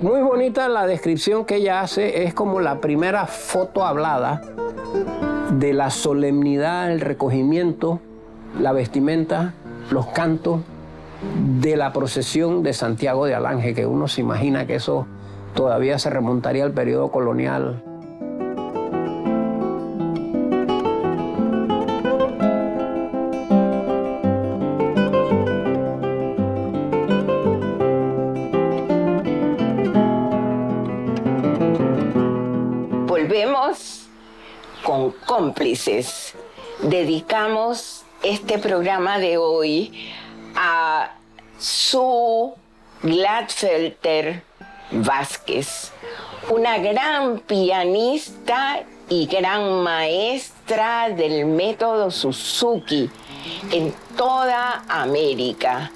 Muy bonita la descripción que ella hace, es como la primera foto hablada de la solemnidad, el recogimiento, la vestimenta, los cantos de la procesión de Santiago de Alange, que uno se imagina que eso todavía se remontaría al periodo colonial. Volvemos con Cómplices. Dedicamos este programa de hoy a Sue Gladfelter Vázquez, una gran pianista y gran maestra del método Suzuki en toda América.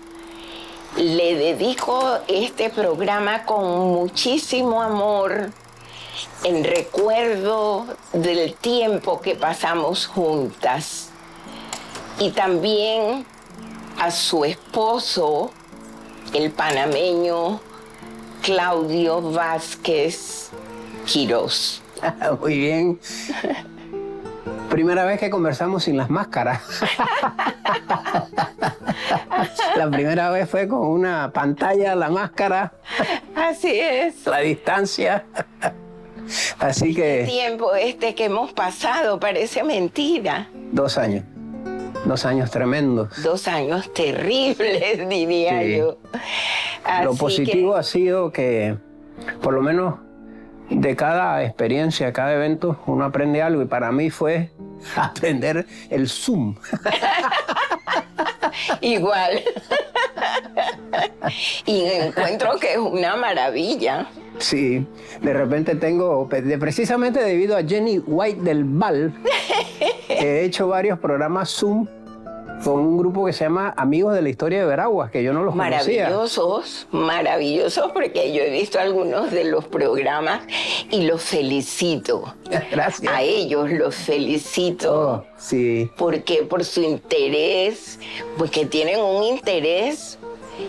Le dedico este programa con muchísimo amor en recuerdo del tiempo que pasamos juntas, y también a su esposo, el panameño Claudio Vázquez Quirós. Muy bien. Primera vez que conversamos sin las máscaras. La primera vez fue con una pantalla, la máscara. Así es. La distancia. Así que... El tiempo que hemos pasado parece mentira. 2 años. 2 años tremendos. 2 años terribles, diría yo. Lo positivo ha sido que, por lo menos, de cada experiencia, cada evento, uno aprende algo. Y para mí fue aprender el Zoom. Igual. Y encuentro que es una maravilla. Sí, de repente precisamente debido a Jenny White del Val, he hecho varios programas Zoom con un grupo que se llama Amigos de la Historia de Veraguas, que yo no los conocía. Maravillosos, porque yo he visto algunos de los programas y los felicito. Gracias. A ellos los felicito. Oh, sí. Porque por su interés, pues que tienen un interés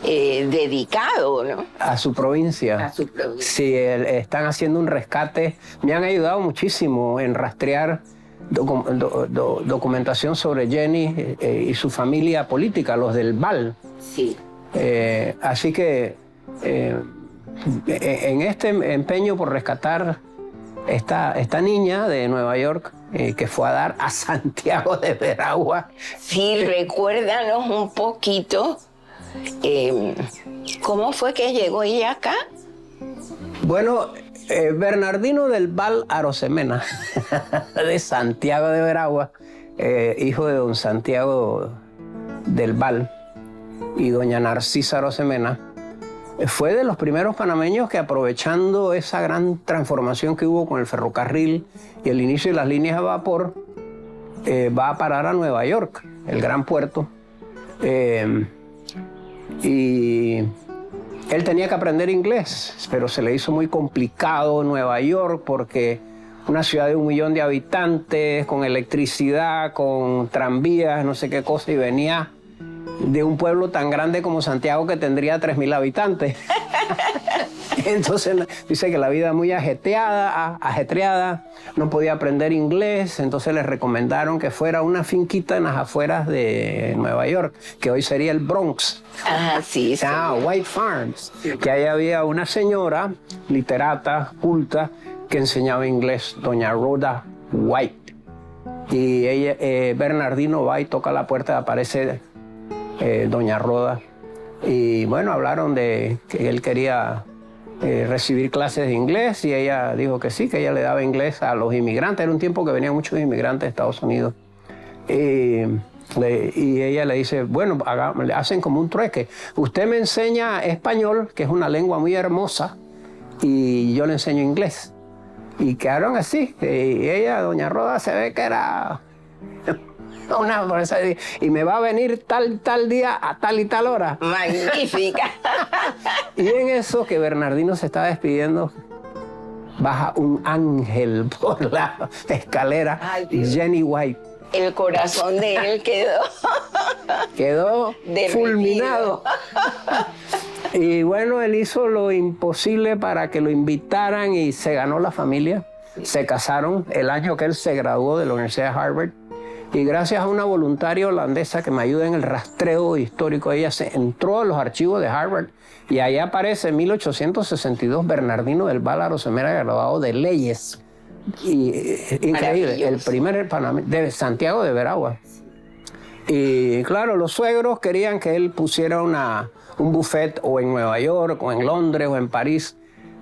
dedicado, ¿no? A su provincia. A su provincia. Sí, están haciendo un rescate. Me han ayudado muchísimo en rastrear documentación sobre Jenny y su familia política, los del Val. Sí. Así que en este empeño por rescatar esta niña de Nueva York, que fue a dar a Santiago de Veraguas. Sí, recuérdanos un poquito. ¿Cómo fue que llegó ella acá? Bueno, Bernardino del Val Arosemena, de Santiago de Veraguas, hijo de don Santiago del Val y doña Narcisa Arosemena, fue de los primeros panameños que, aprovechando esa gran transformación que hubo con el ferrocarril y el inicio de las líneas de vapor, va a parar a Nueva York, el gran puerto. Y él tenía que aprender inglés, pero se le hizo muy complicado en Nueva York porque una ciudad de 1 millón de habitantes, con electricidad, con tranvías, no sé qué cosa, y venía de un pueblo tan grande como Santiago que tendría 3.000 habitantes. Entonces dice que la vida muy ajetreada, no podía aprender inglés, entonces le recomendaron que fuera a una finquita en las afueras de Nueva York, que hoy sería el Bronx. Ah, sí. White Farms. Que ahí había una señora literata, culta, que enseñaba inglés, doña Rhoda White. Y ella, Bernardino va y toca la puerta, aparece doña Rhoda. Y bueno, hablaron de que él quería recibir clases de inglés, y ella dijo que sí, que ella le daba inglés a los inmigrantes. Era un tiempo que venían muchos inmigrantes de Estados Unidos. Y ella le dice, bueno, hacen como un trueque. Usted me enseña español, que es una lengua muy hermosa, y yo le enseño inglés. Y quedaron así. Y ella, doña Rhoda, se ve que era una profesora, y me va a venir tal día a tal y tal hora. Magnífica. Y en eso que Bernardino se estaba despidiendo, baja un ángel por la escalera. Ay, Dios. Jenny White, El corazón de él quedó fulminado. Y bueno, él hizo lo imposible para que lo invitaran y se ganó la familia. Se casaron el año que él se graduó de la Universidad de Harvard. Y gracias a una voluntaria holandesa que me ayuda en el rastreo histórico, ella se entró a los archivos de Harvard y ahí aparece en 1862 Bernardino del Val Arosemena, graduado de leyes. Y, increíble, el primer panameño de Santiago de Veraguas. Y claro, los suegros querían que él pusiera un buffet o en Nueva York, o en Londres, o en París,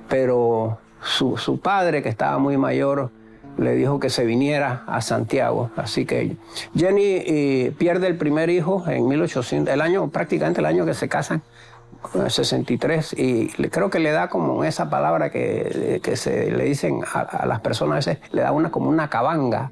pero su padre, que estaba muy mayor, le dijo que se viniera a Santiago. Así que Jenny pierde el primer hijo en 1800, prácticamente el año que se casan, 63, y creo que le da como esa palabra que se le dicen a las personas, a veces le da como una cabanga,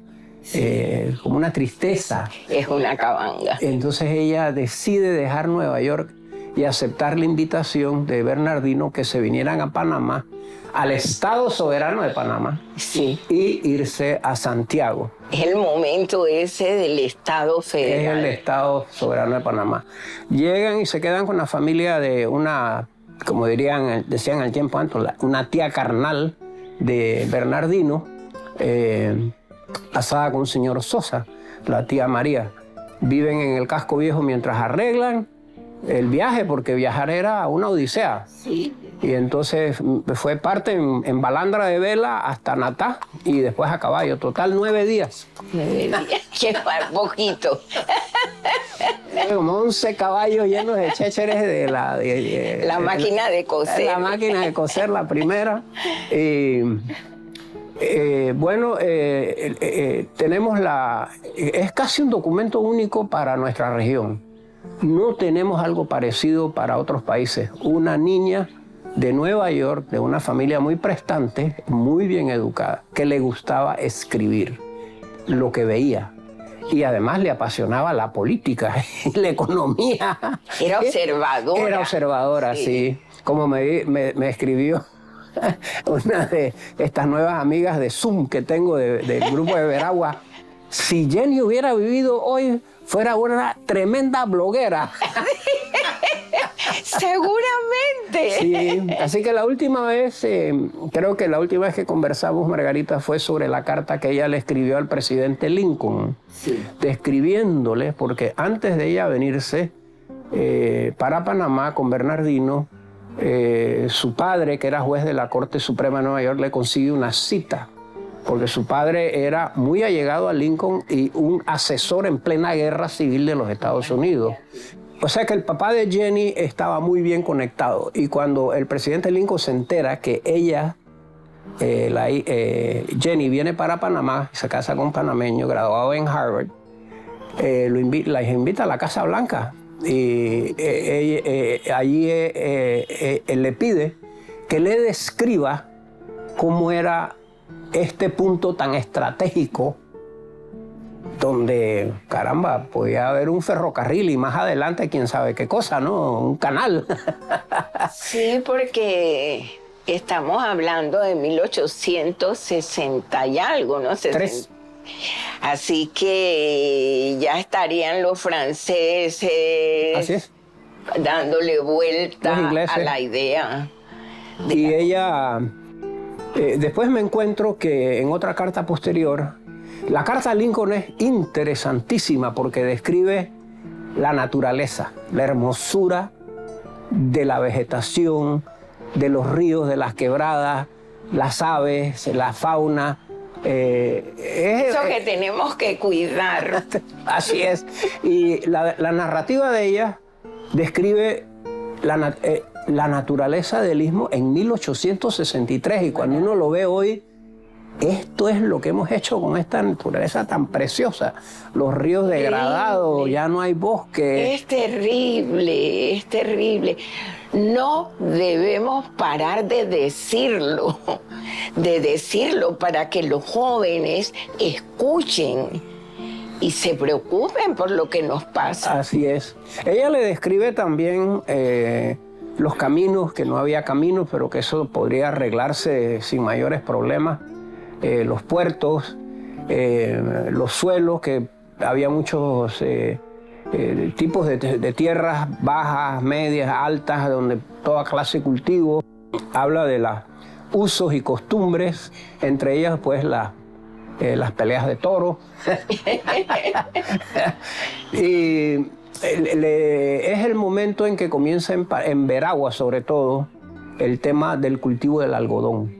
como una tristeza. Es una cabanga. Entonces ella decide dejar Nueva York y aceptar la invitación de Bernardino que se vinieran a Panamá, al Estado Soberano de Panamá, sí, y irse a Santiago. Es el momento ese del Estado Federal. Es el Estado Soberano de Panamá. Llegan y se quedan con la familia de una, como decían al tiempo antes, una tía carnal de Bernardino, casada con un señor Sosa, la tía María. Viven en el casco viejo mientras arreglan el viaje, porque viajar era una odisea. Sí. Y entonces fue parte en balandra de vela hasta Natá y después a caballo. Total 9 días. 9 días, que poquito. Como 11 caballos llenos de chécheres de la máquina de coser. La máquina de coser, la primera. Tenemos es casi un documento único para nuestra región. No tenemos algo parecido para otros países. Una niña de Nueva York, de una familia muy prestante, muy bien educada, que le gustaba escribir lo que veía. Y además le apasionaba la política y la economía. Era observadora. Era observadora, sí. Como me escribió una de estas nuevas amigas de Zoom que tengo del grupo de Veragua. Si Jenny hubiera vivido hoy, fuera una tremenda bloguera. Seguramente. Sí, así que la última vez, creo que la última vez que conversamos, Margarita, fue sobre la carta que ella le escribió al presidente Lincoln, sí, describiéndole, porque antes de ella venirse para Panamá con Bernardino, su padre, que era juez de la Corte Suprema de Nueva York, le consigue una cita, porque su padre era muy allegado a Lincoln y un asesor en plena guerra civil de los Estados Unidos. O sea que el papá de Jenny estaba muy bien conectado. Y cuando el presidente Lincoln se entera que ella, Jenny, viene para Panamá, se casa con un panameño graduado en Harvard, la invita a la Casa Blanca. Y allí él le pide que le describa cómo era este punto tan estratégico donde, caramba, podía haber un ferrocarril y más adelante quién sabe qué cosa, ¿no? Un canal. Sí, porque estamos hablando de 1860 y algo, ¿no? 3. Así que ya estarían los franceses. Así es. Dándole vuelta a la idea. Y ella, después me encuentro que en otra carta posterior, la carta a Lincoln es interesantísima porque describe la naturaleza, la hermosura de la vegetación, de los ríos, de las quebradas, las aves, la fauna. Eso que tenemos que cuidar. Así es. Y la narrativa de ella describe la naturaleza del Istmo en 1863. Y cuando uno lo ve hoy, esto es lo que hemos hecho con esta naturaleza tan preciosa. Los ríos degradados, ya no hay bosque. Es terrible, es terrible. No debemos parar de decirlo para que los jóvenes escuchen y se preocupen por lo que nos pasa. Así es. Ella le describe también los caminos, que no había caminos, pero que eso podría arreglarse sin mayores problemas. Los puertos, los suelos que había muchos tipos de tierras bajas, medias, altas, donde toda clase de cultivo. Habla de los usos y costumbres, entre ellas pues las peleas de toros. Y es el momento en que comienza en Veraguas, sobre todo, el tema del cultivo del algodón,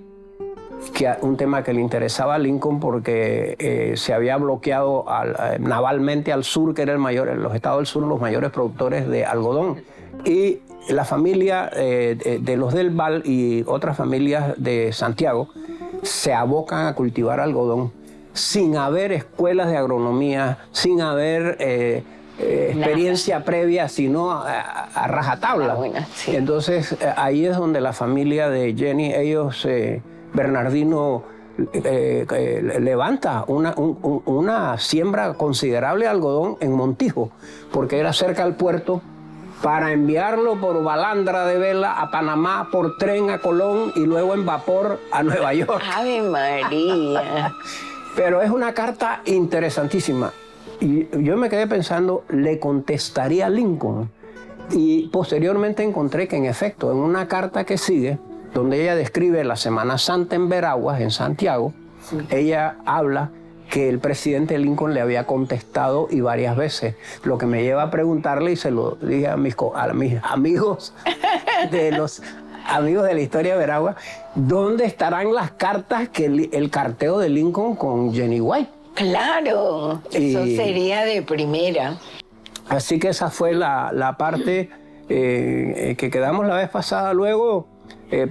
que un tema que le interesaba a Lincoln porque se había bloqueado navalmente al sur, que era los estados del sur, los mayores productores de algodón. Y la familia de los del Val y otras familias de Santiago se abocan a cultivar algodón sin haber escuelas de agronomía, sin haber experiencia previa, sino a rajatabla. Bueno, sí. Entonces ahí es donde la familia de Jenny, Bernardino levanta una siembra considerable de algodón en Montijo, porque era cerca al puerto, para enviarlo por balandra de vela a Panamá, por tren a Colón y luego en vapor a Nueva York. ¡Ave María! Pero es una carta interesantísima. Y yo me quedé pensando, ¿le contestaría a Lincoln? Y posteriormente encontré que en efecto, en una carta que sigue, donde ella describe la Semana Santa en Veraguas, en Santiago, sí, ella habla que el presidente Lincoln le había contestado y varias veces, lo que me lleva a preguntarle, y se lo dije a mis amigos amigos de la historia de Veraguas, ¿dónde estarán las cartas que el carteo de Lincoln con Jenny White? Claro, eso sería de primera. Así que esa fue la parte que quedamos la vez pasada. Luego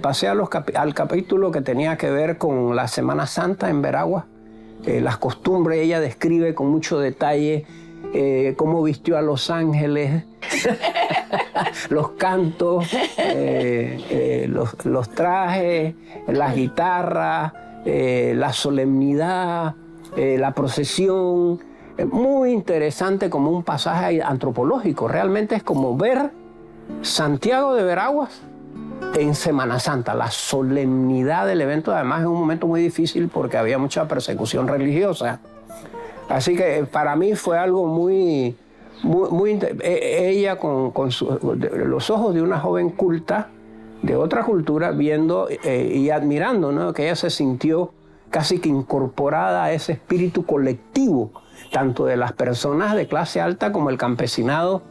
pasé al capítulo que tenía que ver con la Semana Santa en Veraguas. Las costumbres, ella describe con mucho detalle cómo vistió a los ángeles, los cantos, los trajes, las guitarras, la solemnidad, la procesión. Muy interesante, como un pasaje antropológico. Realmente es como ver Santiago de Veraguas en Semana Santa, la solemnidad del evento, además en un momento muy difícil porque había mucha persecución religiosa. Así que para mí fue algo muy ella con los ojos de una joven culta de otra cultura, viendo y admirando, ¿no? Que ella se sintió casi que incorporada a ese espíritu colectivo, tanto de las personas de clase alta como el campesinado,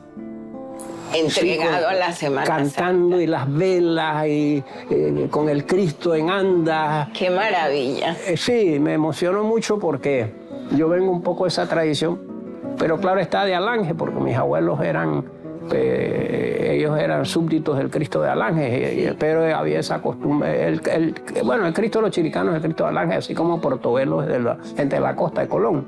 entregado a la Semana cantando Santa. Y las velas y con el Cristo en andas. ¡Qué maravilla! Sí, me emocionó mucho porque yo vengo un poco de esa tradición, pero claro está de Alange, porque mis abuelos ellos eran súbditos del Cristo de Alange, pero había esa costumbre. El Cristo de los chiricanos es el Cristo de Alange, así como Portobelo es de la gente de la costa de Colón.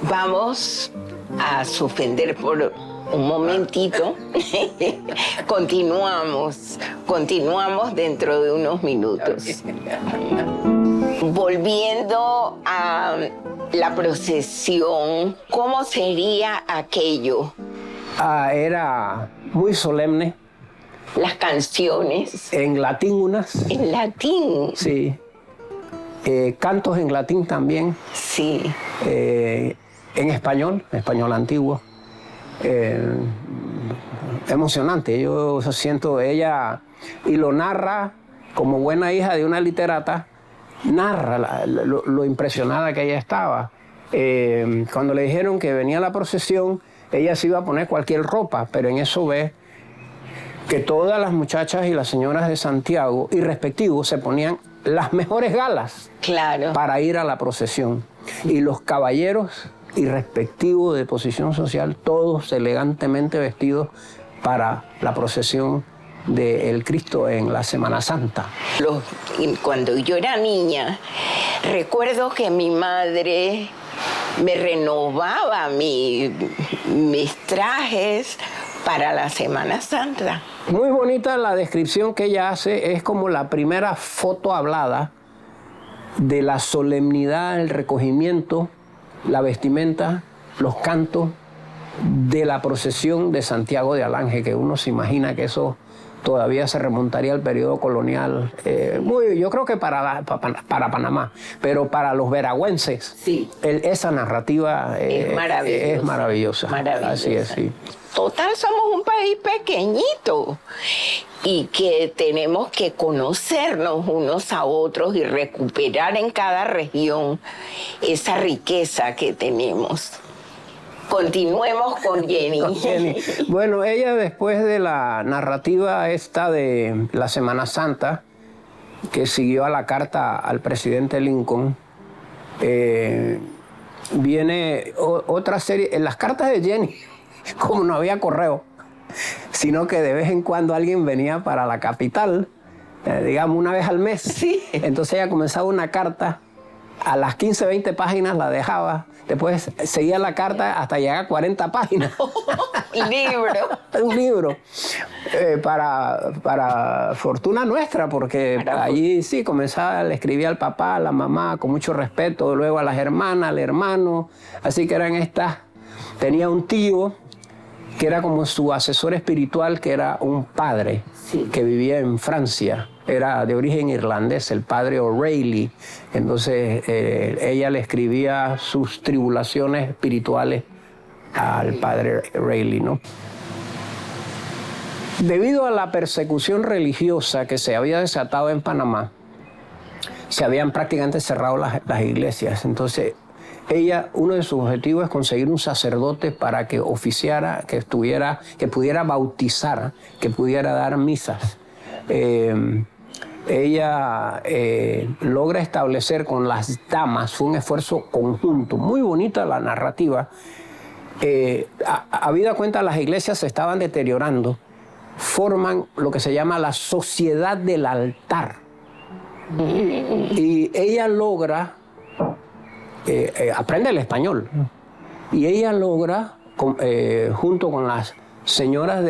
Vamos a suspender por un momentito. Continuamos dentro de unos minutos. Volviendo a la procesión, ¿cómo sería aquello? Era muy solemne. Las canciones. En latín unas. En latín. Sí. Cantos en latín también. Sí. En español antiguo. Emocionante. Yo siento ella, y lo narra como buena hija de una literata, narra lo impresionada que ella estaba. Cuando le dijeron que venía la procesión, ella se iba a poner cualquier ropa, pero en eso ve que todas las muchachas y las señoras de Santiago y respectivos se ponían las mejores galas, claro, para ir a la procesión. Y los caballeros y respectivos de posición social, todos elegantemente vestidos para la procesión del Cristo en la Semana Santa. Cuando yo era niña, recuerdo que mi madre me renovaba mis trajes para la Semana Santa. Muy bonita la descripción que ella hace, es como la primera foto hablada de la solemnidad, el recogimiento, la vestimenta, los cantos de la procesión de Santiago de Alange, que uno se imagina que eso todavía se remontaría al periodo colonial. Yo creo que para Panamá, pero para los veragüenses, sí, esa narrativa es maravillosa. Así es, sí. Total, somos un país pequeñito y que tenemos que conocernos unos a otros y recuperar en cada región esa riqueza que tenemos. Continuemos con Jenny. Bueno, ella después de la narrativa esta de la Semana Santa, que siguió a la carta al presidente Lincoln, viene otra serie. En las cartas de Jenny, como no había correo, sino que de vez en cuando alguien venía para la capital, digamos una vez al mes. Sí. Entonces ella comenzaba una carta, a las 15, 20 páginas la dejaba, después seguía la carta hasta llegar a 40 páginas. Un libro. Para fortuna nuestra, porque allí sí comenzaba, le escribía al papá, a la mamá, con mucho respeto, luego a las hermanas, al hermano, así que eran estas. Tenía un tío que era como su asesor espiritual, que era un padre, sí, que vivía en Francia. Era de origen irlandés, el padre O'Reilly. Entonces ella le escribía sus tribulaciones espirituales al padre O'Reilly, ¿no? Debido a la persecución religiosa que se había desatado en Panamá, se habían prácticamente cerrado las iglesias. Entonces ella, uno de sus objetivos es conseguir un sacerdote para que oficiara, que pudiera bautizar, que pudiera dar misas. Ella logra establecer con las damas, fue un esfuerzo conjunto, muy bonita la narrativa. Habida cuenta, las iglesias se estaban deteriorando, forman lo que se llama la Sociedad del Altar. Y ella logra, aprende el español, y ella logra, junto con las señoras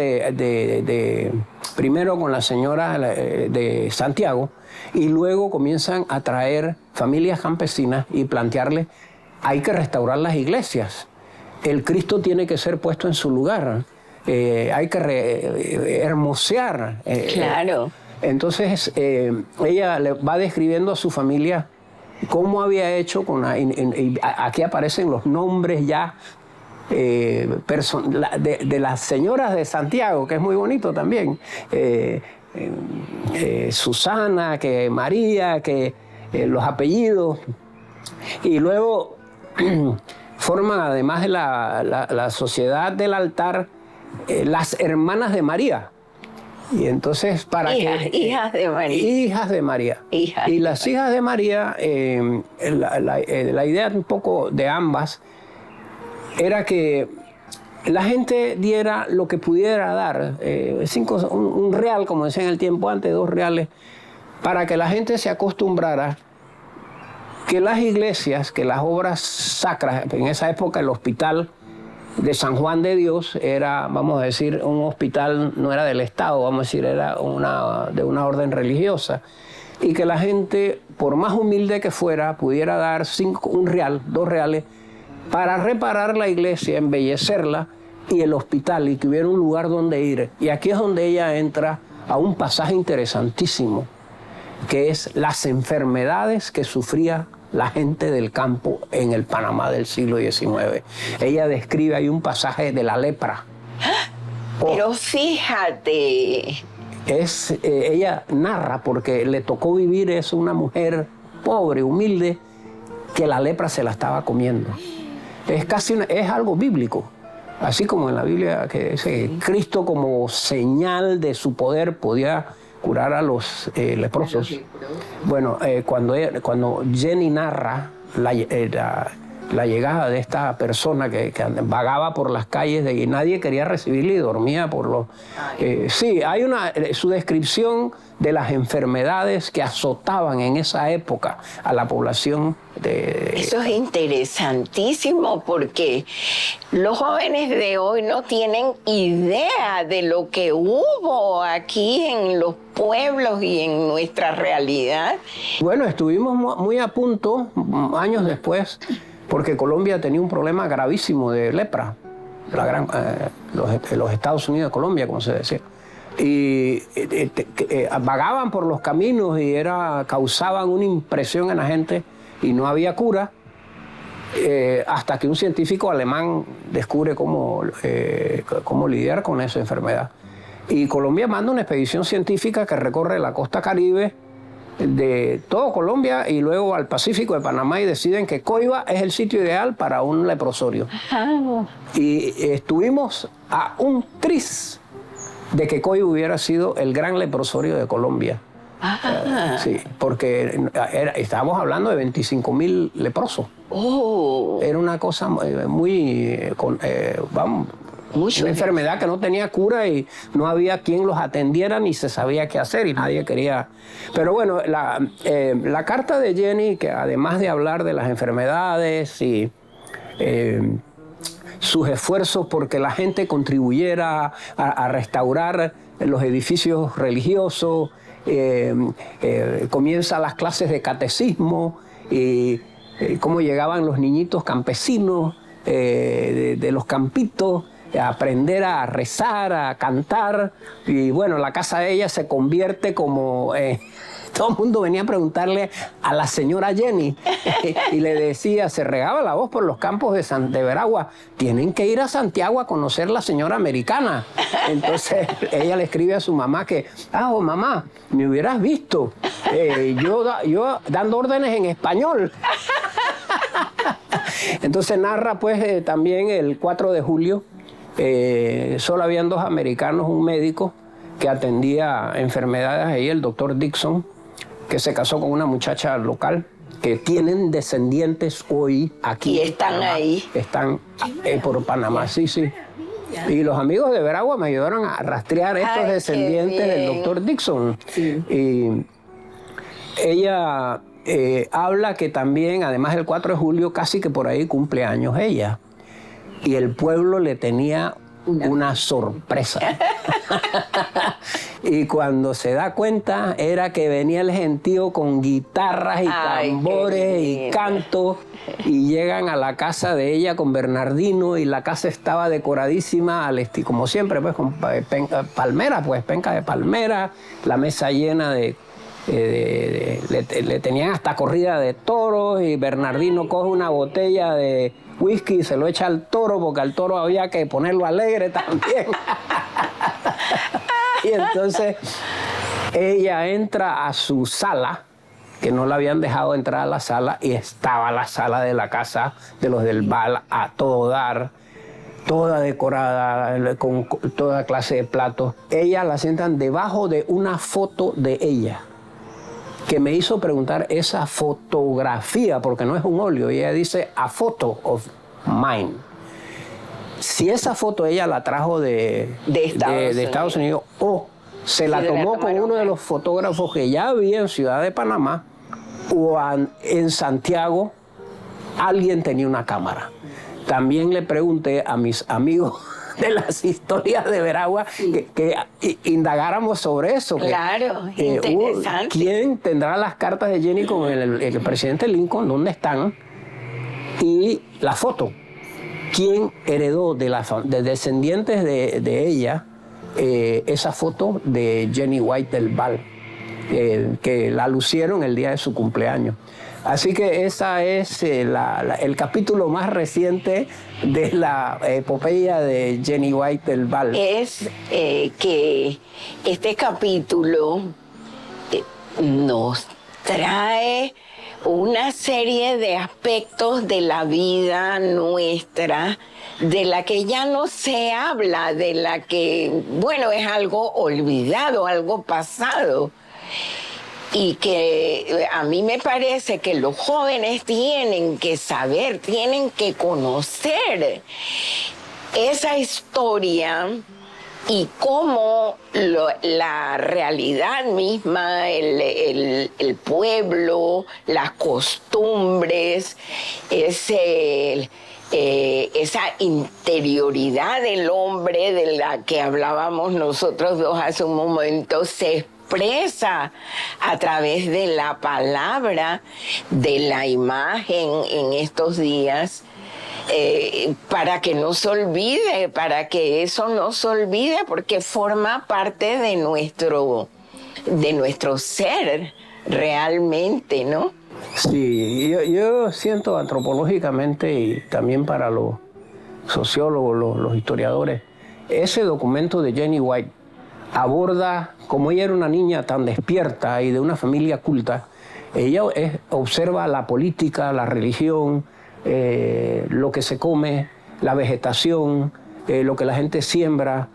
primero con las señoras de Santiago, y luego comienzan a traer familias campesinas y plantearles, hay que restaurar las iglesias, el Cristo tiene que ser puesto en su lugar, hay que hermosear. Claro. Entonces ella le va describiendo a su familia cómo había hecho, aquí aparecen los nombres ya de las señoras de Santiago, que es muy bonito también. Susana, que María, que los apellidos. Y luego forman, además de la Sociedad del Altar, las Hermanas de María. Y entonces, hijas de María. Hijas de María. Y las hijas de María, la idea un poco de ambas era que la gente diera lo que pudiera dar, un real, como decía en el tiempo antes, 2 reales, para que la gente se acostumbrara que las iglesias, que las obras sacras, en esa época el hospital de San Juan de Dios era, vamos a decir, un hospital, no era del Estado, vamos a decir, era de una orden religiosa, y que la gente, por más humilde que fuera, pudiera dar 1 real, 2 reales, para reparar la iglesia, embellecerla, y el hospital, y que hubiera un lugar donde ir. Y aquí es donde ella entra a un pasaje interesantísimo, que es las enfermedades que sufría la gente del campo en el Panamá del siglo XIX. Ella describe ahí un pasaje de la lepra. Pero fíjate. Ella narra, porque le tocó vivir, es una mujer pobre, humilde, que la lepra se la estaba comiendo. Es algo bíblico. Así como en la Biblia que dice que Cristo, como señal de su poder, podía curar a los leprosos. Bueno, cuando Jenny narra la llegada de esta persona que vagaba por las calles y nadie quería recibirle y dormía por los... sí, hay su descripción de las enfermedades que azotaban en esa época a la población de... Eso es interesantísimo, porque los jóvenes de hoy no tienen idea de lo que hubo aquí en los pueblos y en nuestra realidad. Bueno, estuvimos muy a punto, años después, porque Colombia tenía un problema gravísimo de lepra. Los Estados Unidos de Colombia, como se decía. y vagaban por los caminos y causaban una impresión en la gente y no había cura, hasta que un científico alemán descubre cómo lidiar con esa enfermedad. Y Colombia manda una expedición científica que recorre la costa Caribe de todo Colombia y luego al Pacífico de Panamá, y deciden que Coiba es el sitio ideal para un leprosorio. Y estuvimos a un tris de que Coiba hubiera sido el gran leprosorio de Colombia. Sí, porque estábamos hablando de 25.000 leprosos. Era una cosa una enfermedad que no tenía cura y no había quien los atendiera ni se sabía qué hacer y nadie quería. Pero bueno, la carta de Jenny, que además de hablar de las enfermedades y sus esfuerzos porque la gente contribuyera a restaurar los edificios religiosos, comienza las clases de catecismo y cómo llegaban los niñitos campesinos de los campitos a aprender a rezar, a cantar, y bueno, la casa de ella se convierte como... todo el mundo venía a preguntarle a la señora Jenny y le decía, se regaba la voz por los campos de Veragua, tienen que ir a Santiago a conocer la señora americana. Entonces ella le escribe a su mamá que, mamá, me hubieras visto, yo dando órdenes en español. Entonces narra pues también el 4 de julio, solo habían 2 americanos, un médico que atendía enfermedades ahí, el doctor Dixon, que se casó con una muchacha local, que tienen descendientes hoy aquí. Y están Panamá. ahí. Están por Panamá, sí. Y los amigos de Veragua me ayudaron a rastrear estos descendientes del doctor Dixon. Sí. Y ella habla que también, además del 4 de julio, casi que por ahí cumple años ella. Y el pueblo le tenía una sorpresa. Y cuando se da cuenta, era que venía el gentío con guitarras y tambores y cantos, y llegan a la casa de ella con Bernardino, y la casa estaba decoradísima, como siempre, pues con palmera, pues penca de palmera, la mesa llena le tenían hasta corrida de toros, y Bernardino coge una botella de whisky y se lo echa al toro, porque al toro había que ponerlo alegre también. Y entonces ella entra a su sala, que no la habían dejado entrar a la sala, y estaba la sala de la casa de los del Bal a todo dar, toda decorada, con toda clase de platos. Ella la sientan debajo de una foto de ella, que me hizo preguntar esa fotografía, porque no es un óleo, y ella dice a photo of mine. Si esa foto ella la trajo de Estados Unidos, o se la tomó con uno de los fotógrafos que ya había en Ciudad de Panamá, o en Santiago, alguien tenía una cámara. También le pregunté a mis amigos de las historias de Veragua que indagáramos sobre eso. Claro, interesante. ¿Quién tendrá las cartas de Jenny con el presidente Lincoln? ¿Dónde están? Y la foto. ¿Quién heredó de descendientes de ella esa foto de Jenny White del Val, que la lucieron el día de su cumpleaños? Así que esa es el capítulo más reciente de la epopeya de Jenny White del Val. Es que este capítulo nos trae una serie de aspectos de la vida nuestra, de la que ya no se habla, de la que, bueno, es algo olvidado, algo pasado. Y que a mí me parece que los jóvenes tienen que saber, tienen que conocer esa historia y cómo la realidad misma, el pueblo, las costumbres, esa interioridad del hombre de la que hablábamos nosotros dos hace un momento, se expresa a través de la palabra, de la imagen en estos días. para que no se olvide, para que eso no se olvide, porque forma parte de nuestro ser realmente, ¿no? Sí, yo siento antropológicamente y también para los sociólogos, los historiadores, ese documento de Jenny White aborda, como ella era una niña tan despierta y de una familia culta, ella observa la política, la religión, lo que se come, la vegetación, lo que la gente siembra,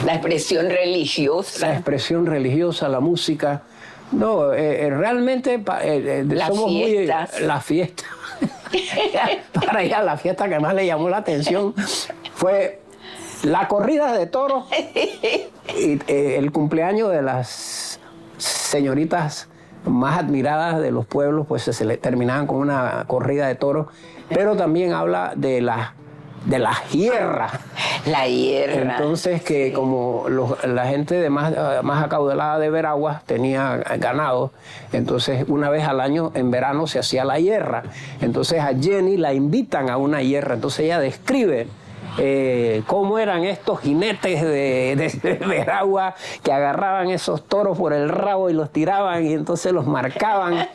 la expresión religiosa. La expresión religiosa, la música. No, realmente la somos fiesta. muy... La fiesta. Para ella, la fiesta que más le llamó la atención fue la corrida de toros y el cumpleaños de las señoritas más admiradas de los pueblos, pues se le terminaban con una corrida de toros, pero también habla de la hierra. La hierra. Entonces, que como la gente de más acaudalada de Veraguas tenía ganado, entonces una vez al año en verano se hacía la hierra. Entonces a Jenny la invitan a una hierra. Entonces ella describe cómo eran estos jinetes de Veragua que agarraban esos toros por el rabo y los tiraban y entonces los marcaban.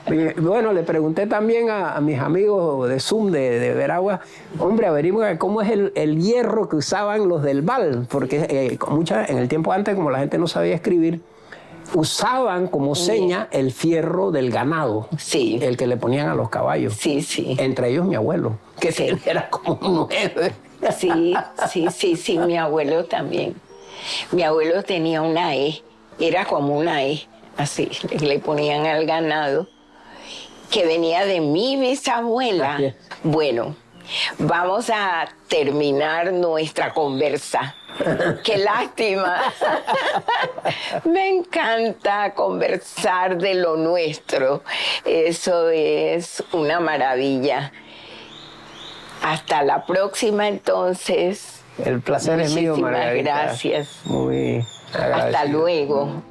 Y, bueno, le pregunté también a mis amigos de Zoom de Veragua, hombre, averigüen cómo es el hierro que usaban los del Val, porque en el tiempo antes, como la gente no sabía escribir, usaban como seña el fierro del ganado, sí, el que le ponían a los caballos. Sí, sí. Entre ellos mi abuelo, que sí, era como un 9. Sí, mi abuelo también. Mi abuelo tenía una E, era como una E, así, le ponían al ganado, que venía de mi bisabuela. Bueno, vamos a terminar nuestra conversa. ¡Qué lástima! Me encanta conversar de lo nuestro. Eso es una maravilla. Hasta la próxima, entonces. El placer es mío, Margarita. Muchísimas gracias. Muy agradecido. Hasta luego.